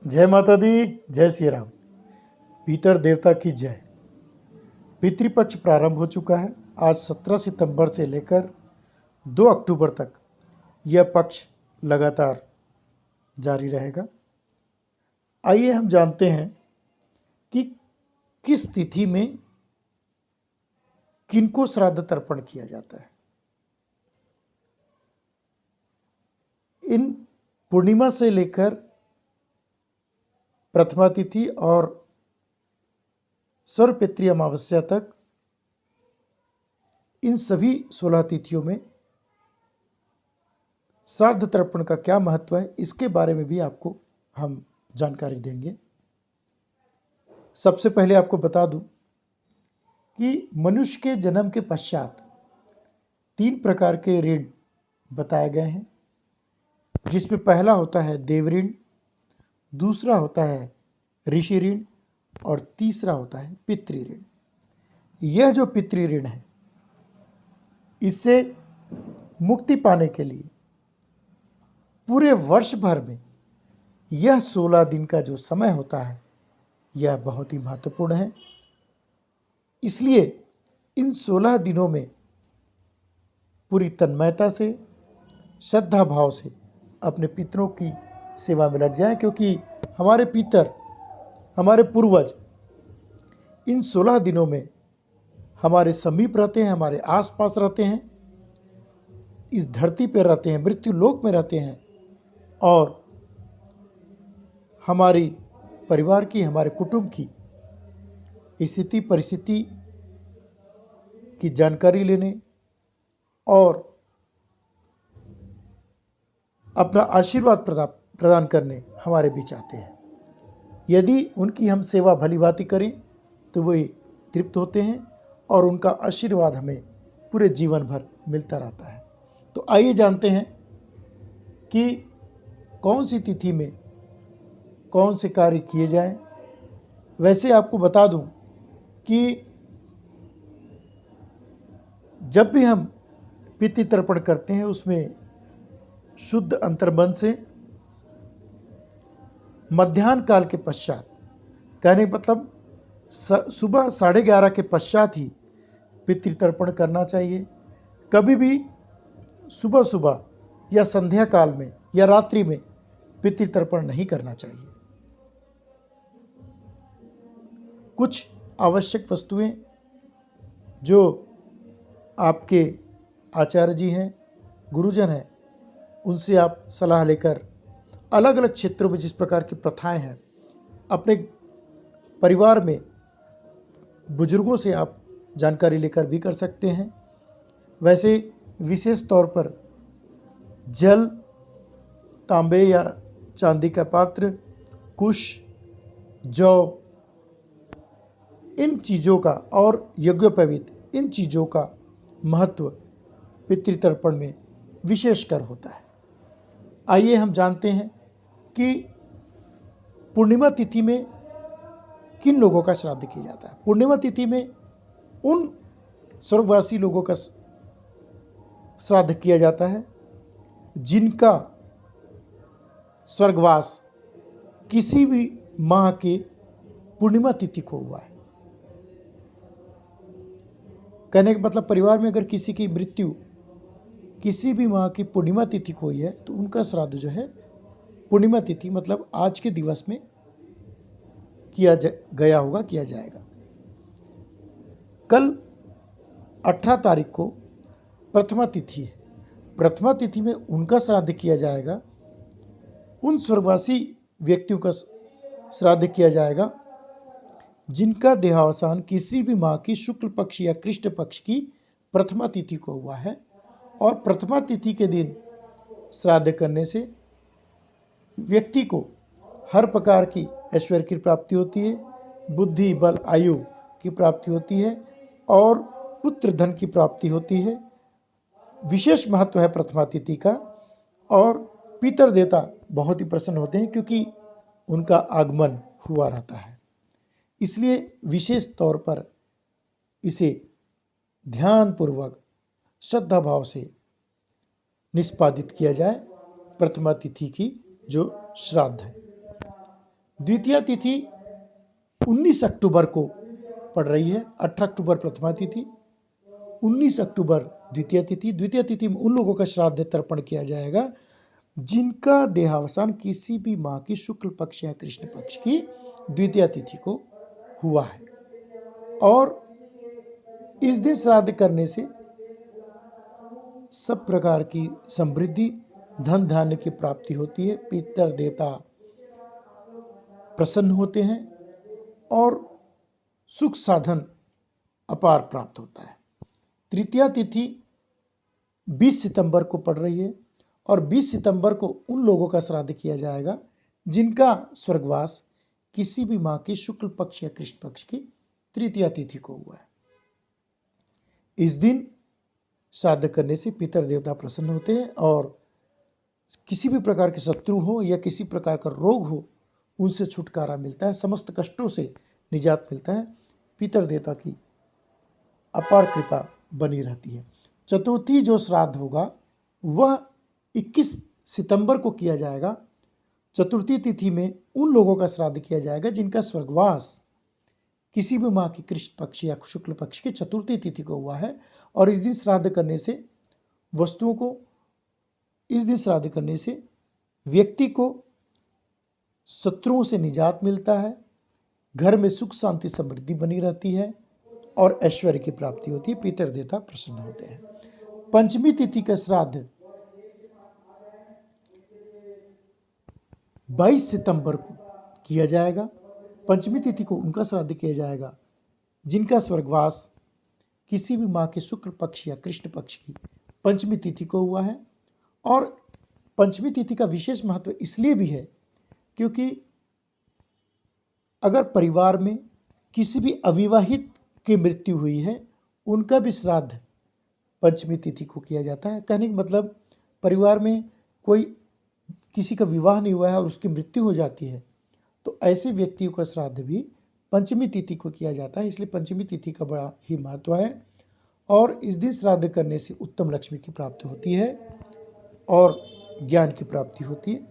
जय माता दी, जय श्री राम। पितर देवता की जय। पितृपक्ष प्रारंभ हो चुका है। आज 17 सितंबर से लेकर 2 अक्टूबर तक यह पक्ष लगातार जारी रहेगा। आइए हम जानते हैं कि किस तिथि में किनको श्राद्ध तर्पण किया जाता है। इन पूर्णिमा से लेकर प्रथमा तिथि और सर्वपितृ अमावस्या तक इन सभी 16 तिथियों में श्राद्ध तर्पण का क्या महत्व है, इसके बारे में भी आपको हम जानकारी देंगे। सबसे पहले आपको बता दूं कि मनुष्य के जन्म के पश्चात 3 प्रकार के ऋण बताए गए हैं, जिसमें पहला होता है देव ऋण, दूसरा होता है ऋषि ऋण और तीसरा होता है पितृ ऋण। यह जो पितृ ऋण है, इससे मुक्ति पाने के लिए पूरे वर्ष भर में यह 16 दिन का जो समय होता है, यह बहुत ही महत्वपूर्ण है। इसलिए इन 16 दिनों में पूरी तन्मयता से, श्रद्धा भाव से अपने पितरों की सेवा में लग जाएं, क्योंकि हमारे पितर, हमारे पूर्वज इन 16 दिनों में हमारे समीप रहते हैं, हमारे आसपास रहते हैं, इस धरती पर रहते हैं, मृत्यु लोक में रहते हैं और हमारी परिवार की, हमारे कुटुंब की स्थिति परिस्थिति की जानकारी लेने और अपना आशीर्वाद प्रदान करने हमारे बीच आते हैं। यदि उनकी हम सेवा भली भांति करें तो वे तृप्त होते हैं और उनका आशीर्वाद हमें पूरे जीवन भर मिलता रहता है। तो आइए जानते हैं कि कौन सी तिथि में कौन से कार्य किए जाएं। वैसे आपको बता दूं कि जब भी हम पितृ तर्पण करते हैं, उसमें शुद्ध अंतर्मन से मध्याह्न काल के पश्चात, कहने का मतलब सुबह 11:30 के पश्चात ही पितृ तर्पण करना चाहिए। कभी भी सुबह सुबह या संध्या काल में या रात्रि में पितृ तर्पण नहीं करना चाहिए। कुछ आवश्यक वस्तुएं जो आपके आचार्य जी हैं, गुरुजन हैं, उनसे आप सलाह लेकर अलग अलग क्षेत्रों में जिस प्रकार की प्रथाएं हैं, अपने परिवार में बुजुर्गों से आप जानकारी लेकर भी कर सकते हैं। वैसे विशेष तौर पर जल, तांबे या चांदी का पात्र, कुश, जौ, इन चीज़ों का और यज्ञोपवीत, इन चीज़ों का महत्व पितृतर्पण में विशेषकर होता है। आइए हम जानते हैं कि पूर्णिमा तिथि में किन लोगों का श्राद्ध किया जाता है। पूर्णिमा तिथि में उन स्वर्गवासी लोगों का श्राद्ध किया जाता है जिनका स्वर्गवास किसी भी माह के पूर्णिमा तिथि को हुआ है। कहने का मतलब परिवार में अगर किसी की मृत्यु किसी भी माह की पूर्णिमा तिथि को हुई है, तो उनका श्राद्ध जो है पूर्णिमा तिथि मतलब आज के दिवस में किया जाएगा। कल 18 तारीख को प्रथमा तिथि है। प्रथमा तिथि में उनका श्राद्ध किया जाएगा, उन स्वर्गवासी व्यक्तियों का श्राद्ध किया जाएगा जिनका देहावसान किसी भी माह की शुक्ल पक्ष या कृष्ण पक्ष की प्रथमा तिथि को हुआ है। और प्रथमा तिथि के दिन श्राद्ध करने से व्यक्ति को हर प्रकार की ऐश्वर्य की प्राप्ति होती है, बुद्धि, बल, आयु की प्राप्ति होती है और पुत्र धन की प्राप्ति होती है। विशेष महत्व है प्रथमा तिथि का और पितर देवता बहुत ही प्रसन्न होते हैं, क्योंकि उनका आगमन हुआ रहता है। इसलिए विशेष तौर पर इसे ध्यानपूर्वक, श्रद्धा भाव से निष्पादित किया जाए, प्रथमा तिथि की जो श्राद्ध है। द्वितीया तिथि 19 अक्टूबर को पड़ रही है। 18 अक्टूबर प्रथमा तिथि, 19 अक्टूबर द्वितीय तिथि। द्वितीय तिथि में उन लोगों का श्राद्ध तर्पण किया जाएगा जिनका देहावसान किसी भी माह की शुक्ल पक्ष या कृष्ण पक्ष की द्वितीय तिथि को हुआ है। और इस दिन श्राद्ध करने से सब प्रकार की समृद्धि, धन धान्य की प्राप्ति होती है। पितर देवता प्रसन्न होते हैं और सुख साधन अपार प्राप्त होता है। तृतीया तिथि 20 सितंबर को पड़ रही है और 20 सितंबर को उन लोगों का श्राद्ध किया जाएगा जिनका स्वर्गवास किसी भी माह की शुक्ल पक्ष या कृष्ण पक्ष की तृतीया तिथि को हुआ है। इस दिन श्राद्ध करने से पितर देवता प्रसन्न होते हैं और किसी भी प्रकार के शत्रु हो या किसी प्रकार का रोग हो उनसे छुटकारा मिलता है, समस्त कष्टों से निजात मिलता है। पितर देवता की अपार कृपा बनी रहती है। चतुर्थी जो श्राद्ध होगा वह 21 सितंबर को किया जाएगा। चतुर्थी तिथि में उन लोगों का श्राद्ध किया जाएगा जिनका स्वर्गवास किसी भी माह की कृष्ण पक्ष या शुक्ल पक्ष की चतुर्थी तिथि को हुआ है। और इस दिन श्राद्ध करने से व्यक्ति को शत्रुओं से निजात मिलता है, घर में सुख शांति समृद्धि बनी रहती है और ऐश्वर्य की प्राप्ति होती है। पितर देवता प्रसन्न होते हैं। पंचमी तिथि का श्राद्ध 22 सितंबर को किया जाएगा। पंचमी तिथि को उनका श्राद्ध किया जाएगा जिनका स्वर्गवास किसी भी माह के शुक्ल पक्ष या कृष्ण पक्ष की पंचमी तिथि को हुआ है। और पंचमी तिथि का विशेष महत्व इसलिए भी है क्योंकि अगर परिवार में किसी भी अविवाहित की मृत्यु हुई है उनका भी श्राद्ध पंचमी तिथि को किया जाता है। कहने का मतलब परिवार में कोई किसी का विवाह नहीं हुआ है और उसकी मृत्यु हो जाती है तो ऐसे व्यक्तियों का श्राद्ध भी पंचमी तिथि को किया जाता है। इसलिए पंचमी तिथि का बड़ा ही महत्व है और इस दिन श्राद्ध करने से उत्तम लक्ष्मी की प्राप्ति होती है और ज्ञान की प्राप्ति होती है,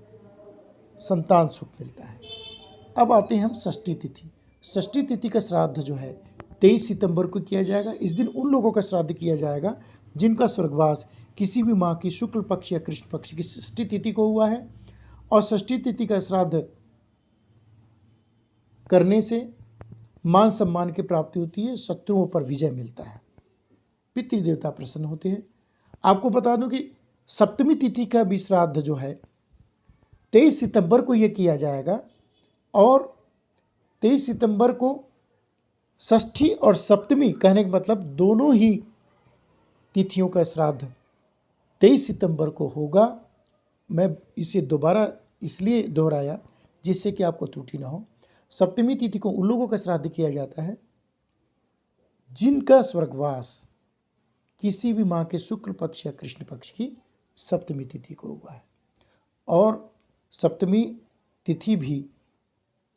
संतान सुख मिलता है। अब आते हैं हम षष्ठी तिथि। षष्ठी तिथि का श्राद्ध जो है 23 सितंबर को किया जाएगा। इस दिन उन लोगों का श्राद्ध किया जाएगा जिनका स्वर्गवास किसी भी माह की शुक्ल पक्ष या कृष्ण पक्ष की षष्ठी तिथि को हुआ है। और षष्ठी तिथि का श्राद्ध करने से मान सम्मान की प्राप्ति होती है, शत्रुओं पर विजय मिलता है, पितृदेवता प्रसन्न होते हैं। आपको बता दूं कि सप्तमी तिथि का भी श्राद्ध जो है 23 सितंबर को यह किया जाएगा और 23 सितंबर को षष्ठी और सप्तमी, कहने का मतलब दोनों ही तिथियों का श्राद्ध 23 सितंबर को होगा। मैं इसे दोबारा इसलिए दोहराया जिससे कि आपको त्रुटि ना हो। सप्तमी तिथि को उन लोगों का श्राद्ध किया जाता है जिनका स्वर्गवास किसी भी माह के शुक्ल पक्ष या कृष्ण पक्ष की सप्तमी तिथि को हुआ है। और सप्तमी तिथि भी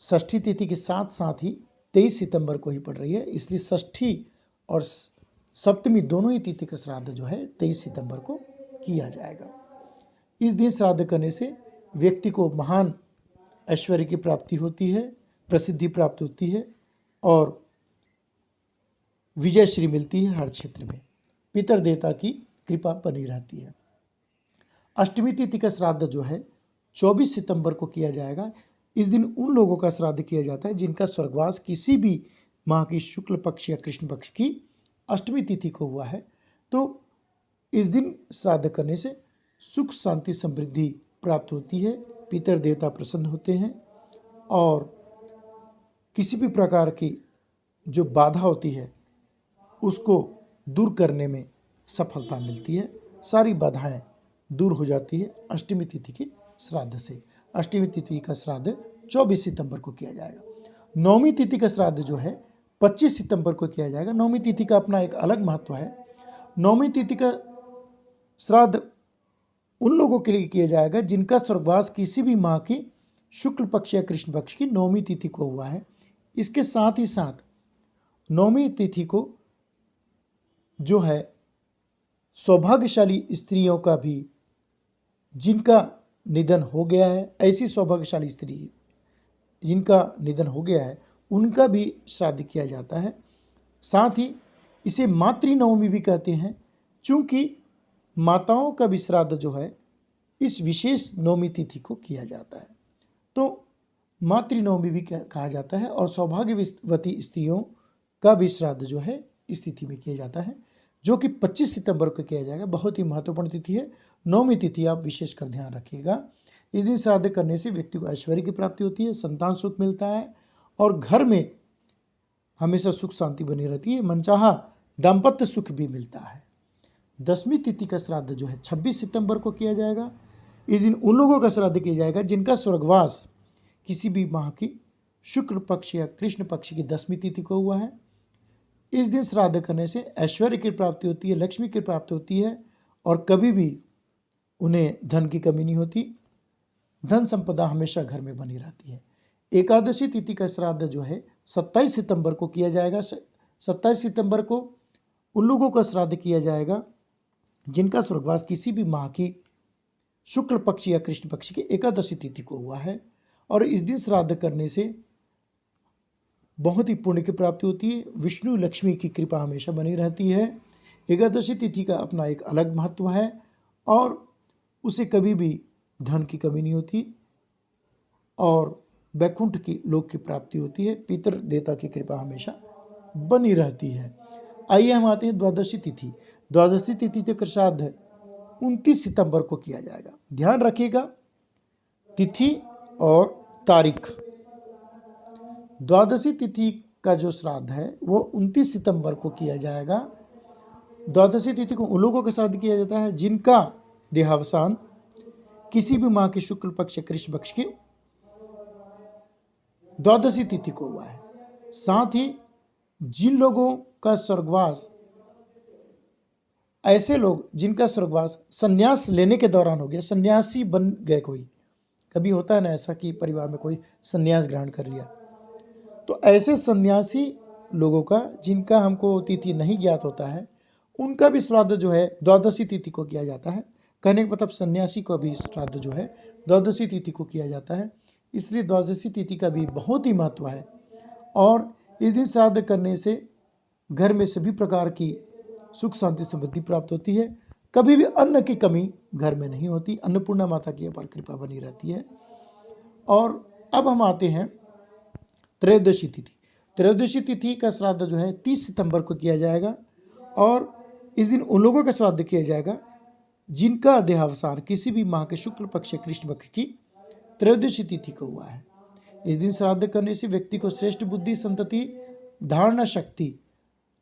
षष्ठी तिथि के साथ साथ ही 23 सितंबर को ही पड़ रही है, इसलिए षष्ठी और सप्तमी दोनों ही तिथि का श्राद्ध जो है 23 सितंबर को किया जाएगा। इस दिन श्राद्ध करने से व्यक्ति को महान ऐश्वर्य की प्राप्ति होती है, प्रसिद्धि प्राप्त होती है और विजय श्री मिलती है हर क्षेत्र में। पितर देवता की कृपा बनी रहती है। अष्टमी तिथि का श्राद्ध जो है 24 सितंबर को किया जाएगा। इस दिन उन लोगों का श्राद्ध किया जाता है जिनका स्वर्गवास किसी भी माह की शुक्ल पक्ष या कृष्ण पक्ष की अष्टमी तिथि को हुआ है। तो इस दिन श्राद्ध करने से सुख शांति समृद्धि प्राप्त होती है, पितर देवता प्रसन्न होते हैं और किसी भी प्रकार की जो बाधा होती है उसको दूर करने में सफलता मिलती है, सारी बाधाएं दूर हो जाती है अष्टमी तिथि के श्राद्ध से। अष्टमी तिथि का श्राद्ध 24 सितंबर को किया जाएगा। नौमी तिथि का श्राद्ध जो है 25 सितंबर को किया जाएगा। नौमी तिथि का अपना एक अलग महत्व है। नौमी तिथि का श्राद्ध उन लोगों के लिए किया जाएगा जिनका स्वर्गवास किसी भी माह की शुक्ल पक्ष या कृष्ण पक्ष की नौमी तिथि को हुआ है। इसके साथ ही साथ नौमी तिथि को जो है सौभाग्यशाली स्त्रियों का भी जिनका निधन हो गया है, ऐसी सौभाग्यशाली स्त्री जिनका निधन हो गया है उनका भी श्राद्ध किया जाता है। साथ ही इसे मातृनवमी भी कहते हैं, चूँकि माताओं का भी श्राद्ध जो है इस विशेष नवमी तिथि को किया जाता है, तो मातृनवमी भी कहा जाता है। और सौभाग्यवती स्त्रियों का भी श्राद्ध जो है इस तिथि में किया जाता है, जो कि 25 सितंबर को किया जाएगा। बहुत ही महत्वपूर्ण तिथि है, नवमी तिथि, आप विशेष कर ध्यान रखिएगा। इस दिन श्राद्ध करने से व्यक्ति को ऐश्वर्य की प्राप्ति होती है, संतान सुख मिलता है और घर में हमेशा सुख शांति बनी रहती है, मनचाहा दाम्पत्य सुख भी मिलता है। 10वीं तिथि का श्राद्ध जो है 26 सितंबर को किया जाएगा। इस दिन उन लोगों का श्राद्ध किया जाएगा जिनका स्वर्गवास किसी भी माह की शुक्ल पक्ष या कृष्ण पक्ष की 10वीं तिथि को हुआ है। इस दिन श्राद्ध करने से ऐश्वर्य की प्राप्ति होती है, लक्ष्मी की प्राप्ति होती है और कभी भी उन्हें धन की कमी नहीं होती, धन संपदा हमेशा घर में बनी रहती है। एकादशी तिथि का श्राद्ध जो है 27 सितंबर को किया जाएगा। 27 सितंबर को उन लोगों का श्राद्ध किया जाएगा जिनका स्वर्गवास किसी भी माह की शुक्ल पक्ष या कृष्ण पक्ष की एकादशी तिथि को हुआ है। और इस दिन श्राद्ध करने से बहुत ही पुण्य की प्राप्ति होती है, विष्णु लक्ष्मी की कृपा हमेशा बनी रहती है। एकादशी तिथि का अपना एक अलग महत्व है और उसे कभी भी धन की कमी नहीं होती और वैकुंठ की लोक की प्राप्ति होती है, पितर देवता की कृपा हमेशा बनी रहती है। आइए हम आते हैं द्वादशी तिथि। द्वादशी तिथि का श्राद्ध 29 सितंबर को किया जाएगा। ध्यान रखिएगा तिथि और तारीख। द्वादशी तिथि का जो श्राद्ध है वो 29 सितंबर को किया जाएगा। द्वादशी तिथि को उन लोगों का श्राद्ध किया जाता है जिनका देहावसान किसी भी माह के शुक्ल पक्ष या कृष्ण पक्ष की द्वादशी तिथि को हुआ है। साथ ही जिन लोगों का स्वर्गवास, ऐसे लोग जिनका स्वर्गवास संन्यास लेने के दौरान हो गया, सन्यासी बन गए, कोई कभी होता है ना ऐसा कि परिवार में कोई संन्यास ग्रहण कर लिया, तो ऐसे सन्यासी लोगों का जिनका हमको तिथि नहीं ज्ञात होता है उनका भी श्राद्ध जो है द्वादशी तिथि को किया जाता है। कहने का मतलब सन्यासी को भी श्राद्ध जो है द्वादशी तिथि को किया जाता है। इसलिए द्वादशी तिथि का भी बहुत ही महत्व है और इस दिन श्राद्ध करने से घर में सभी प्रकार की सुख शांति समृद्धि प्राप्त होती है। कभी भी अन्न की कमी घर में नहीं होती, अन्नपूर्णा माता की अपार कृपा बनी रहती है। और अब हम आते हैं त्रयोदशी तिथि। त्रयोदशी तिथि का श्राद्ध जो है 30 सितंबर को किया जाएगा और इस दिन उन लोगों का श्राद्ध किया जाएगा जिनका देहावसान किसी भी माह के शुक्ल पक्ष कृष्ण पक्ष की त्रयोदशी तिथि को हुआ है। इस दिन श्राद्ध करने से व्यक्ति को श्रेष्ठ बुद्धि, संतति, धारणा शक्ति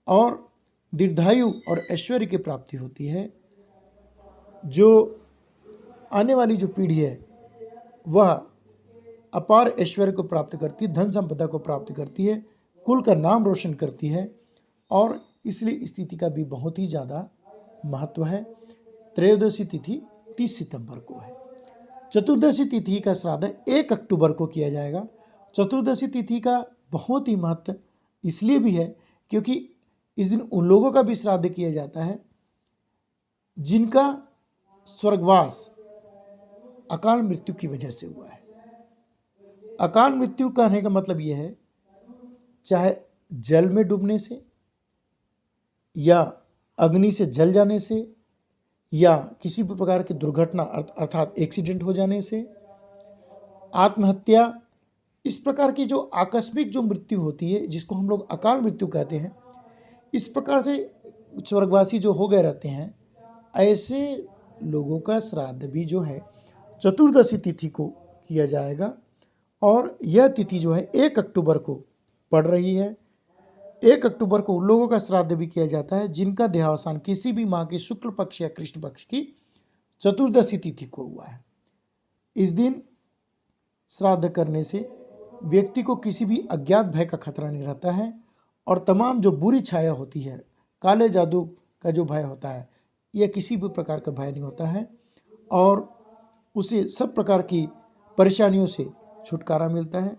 और दीर्घायु और ऐश्वर्य की प्राप्ति होती है। जो आने वाली जो पीढ़ी है वह अपार ऐश्वर्य को प्राप्त करती है, धन संपदा को प्राप्त करती है, कुल का नाम रोशन करती है और इसलिए इस तिथि का भी बहुत ही ज़्यादा महत्व है। त्रयोदशी तिथि 30 सितंबर को है। चतुर्दशी तिथि का श्राद्ध 1 अक्टूबर को किया जाएगा। चतुर्दशी तिथि का बहुत ही महत्व इसलिए भी है क्योंकि इस दिन उन लोगों का भी श्राद्ध किया जाता है जिनका स्वर्गवास अकाल मृत्यु की वजह से हुआ है। अकाल मृत्यु कहने का मतलब यह है चाहे जल में डूबने से या अग्नि से जल जाने से या किसी भी प्रकार की दुर्घटना अर्थात एक्सीडेंट हो जाने से, आत्महत्या, इस प्रकार की जो आकस्मिक जो मृत्यु होती है जिसको हम लोग अकाल मृत्यु कहते हैं, इस प्रकार से स्वर्गवासी जो हो गए रहते हैं, ऐसे लोगों का श्राद्ध भी जो है चतुर्दशी तिथि को किया जाएगा और यह तिथि जो है 1 अक्टूबर को पड़ रही है। 1 अक्टूबर को उन लोगों का श्राद्ध भी किया जाता है जिनका देहावसान किसी भी माह के शुक्ल पक्ष या कृष्ण पक्ष की चतुर्दशी तिथि को हुआ है। इस दिन श्राद्ध करने से व्यक्ति को किसी भी अज्ञात भय का खतरा नहीं रहता है और तमाम जो बुरी छाया होती है, काले जादू का जो भय होता है, यह किसी भी प्रकार का भय नहीं होता है और उसे सब प्रकार की परेशानियों से छुटकारा मिलता है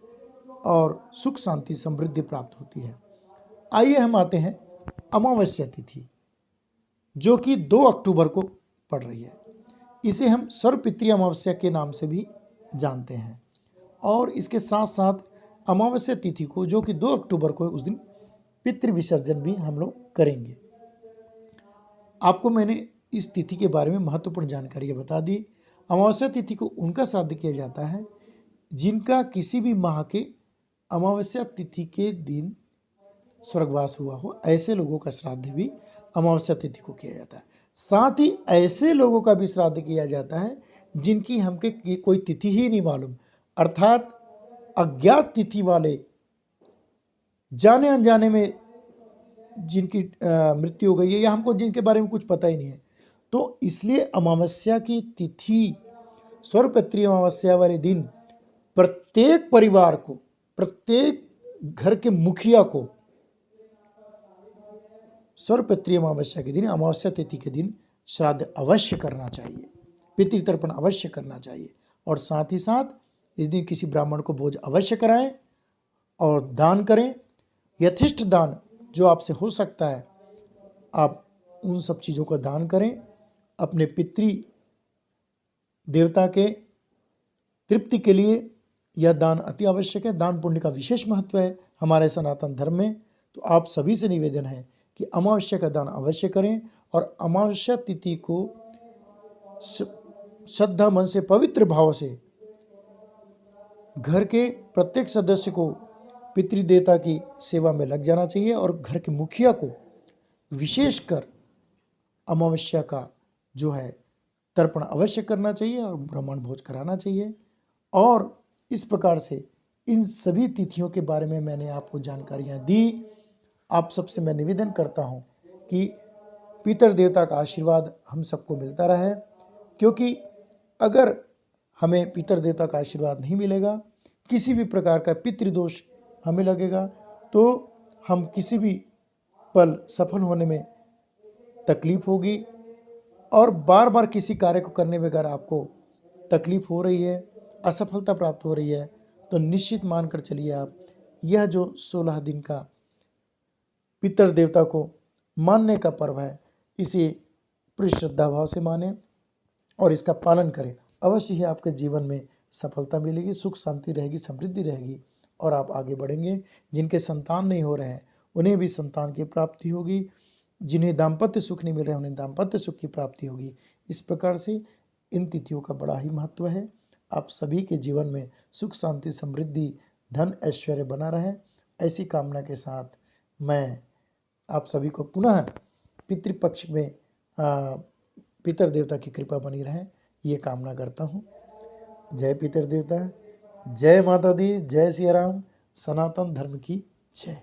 और सुख शांति समृद्धि प्राप्त होती है। आइए हम आते हैं अमावस्या तिथि जो कि 2 अक्टूबर को पड़ रही है। इसे हम सर्वपितृ अमावस्या के नाम से भी जानते हैं और इसके साथ साथ अमावस्या तिथि को, जो कि 2 अक्टूबर को है, उस दिन पितृ विसर्जन भी हम लोग करेंगे। आपको मैंने इस तिथि के बारे में महत्वपूर्ण जानकारी बता दी। अमावस्या तिथि को उनका श्राद्ध किया जाता है जिनका किसी भी माह के अमावस्या तिथि के दिन स्वर्गवास हुआ हो, ऐसे लोगों का श्राद्ध भी अमावस्या तिथि को किया जाता है। साथ ही ऐसे लोगों का भी श्राद्ध किया जाता है जिनकी हमके कोई तिथि ही नहीं मालूम, अर्थात अज्ञात तिथि वाले, जाने अनजाने में जिनकी मृत्यु हो गई है या हमको जिनके बारे में कुछ पता ही नहीं है। तो इसलिए अमावस्या की तिथि, सर्वपितृ अमावस्या वाले दिन प्रत्येक परिवार को, प्रत्येक घर के मुखिया को सर्वपितृ अमावस्या के दिन, अमावस्या तिथि के दिन श्राद्ध अवश्य करना चाहिए, पितृतर्पण अवश्य करना चाहिए। और साथ ही साथ इस दिन किसी ब्राह्मण को भोज अवश्य कराएं और दान करें। यथेष्ट दान जो आपसे हो सकता है, आप उन सब चीज़ों का दान करें। अपने पितृ देवता के तृप्ति के लिए यह दान अति आवश्यक है। दान पुण्य का विशेष महत्व है हमारे सनातन धर्म में। तो आप सभी से निवेदन है कि अमावस्या का दान अवश्य करें और अमावस्या तिथि को श्रद्धा मन से, पवित्र भाव से घर के प्रत्येक सदस्य को पितृदेवता की सेवा में लग जाना चाहिए और घर के मुखिया को विशेषकर अमावस्या का जो है तर्पण अवश्य करना चाहिए और ब्राह्मण भोज कराना चाहिए। और इस प्रकार से इन सभी तिथियों के बारे में मैंने आपको जानकारियाँ दी। आप सबसे मैं निवेदन करता हूँ कि पितर देवता का आशीर्वाद हम सबको मिलता रहे, क्योंकि अगर हमें पितर देवता का आशीर्वाद नहीं मिलेगा, किसी भी प्रकार का पितृदोष हमें लगेगा, तो हम किसी भी पल सफल होने में तकलीफ होगी। और बार बार किसी कार्य को करने में अगर आपको तकलीफ हो रही है, असफलता प्राप्त हो रही है, तो निश्चित मानकर चलिए आप यह जो 16 दिन का पितर देवता को मानने का पर्व है, इसे पूरी श्रद्धा भाव से मानें और इसका पालन करें। अवश्य ही आपके जीवन में सफलता मिलेगी, सुख शांति रहेगी, समृद्धि रहेगी और आप आगे बढ़ेंगे। जिनके संतान नहीं हो रहे हैं उन्हें भी संतान की प्राप्ति होगी, जिन्हें दाम्पत्य सुख नहीं मिल रहा है उन्हें दाम्पत्य सुख की प्राप्ति होगी। इस प्रकार से इन तिथियों का बड़ा ही महत्व है। आप सभी के जीवन में सुख शांति समृद्धि धन ऐश्वर्य बना रहे, ऐसी कामना के साथ मैं आप सभी को पुनः पितृपक्ष में पितर देवता की कृपा बनी रहे, ये कामना करता हूँ। जय पितर देवता, जय माता दी, जय सिया राम, सनातन धर्म की जय।